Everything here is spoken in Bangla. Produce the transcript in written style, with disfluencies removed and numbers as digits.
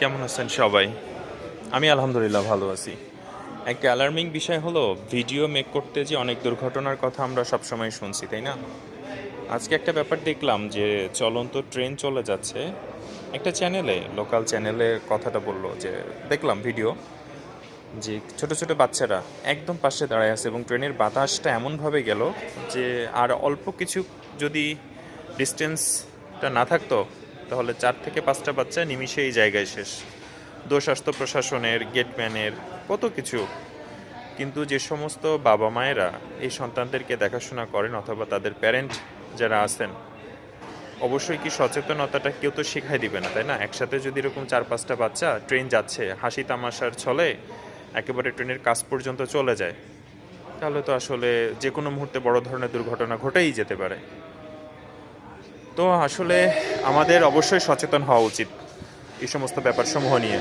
কেমন আছেন সবাই? আমি আলহামদুলিল্লাহ ভালো আছি। একটা অ্যালার্মিং বিষয় হলো ভিডিও মেক করতে যে অনেক দুর্ঘটনার কথা আমরা সবসময় শুনছি, তাই না? আজকে একটা ব্যাপার দেখলাম যে চলন্ত ট্রেন চলে যাচ্ছে। একটা চ্যানেলে, লোকাল চ্যানেলে কথাটা বলল যে দেখলাম ভিডিও যে ছোট ছোট বাচ্চারা একদম পাশে দাঁড়ায় আছে এবং ট্রেনের বাতাসটা এমনভাবে গেল যে আর অল্প কিছু যদি ডিস্টেন্সটা না থাকতো তাহলে 4 থেকে 5টা বাচ্চা নিমিষে এই জায়গায় শেষ। দোষ আসতো প্রশাসনের, গেটম্যানের, কত কিছু। কিন্তু যে সমস্ত বাবা মায়েরা এই সন্তানদেরকে দেখাশোনা করেন অথবা তাদের প্যারেন্ট যারা আছেন, অবশ্যই কি সচেতনতাটা কেউ তো শেখাই দিবে না, তাই না? একসাথে যদি এরকম 4-5টা বাচ্চা ট্রেন যাচ্ছে হাসি তামাশার ছলে একেবারে ট্রেনের কাছ পর্যন্ত চলে যায়, তাহলে তো আসলে যে কোনো মুহূর্তে বড় ধরনের দুর্ঘটনা ঘটেই যেতে পারে। তো আসলে আমাদের অবশ্যই সচেতন হওয়া উচিত এই সমস্ত ব্যাপারসমূহ নিয়ে।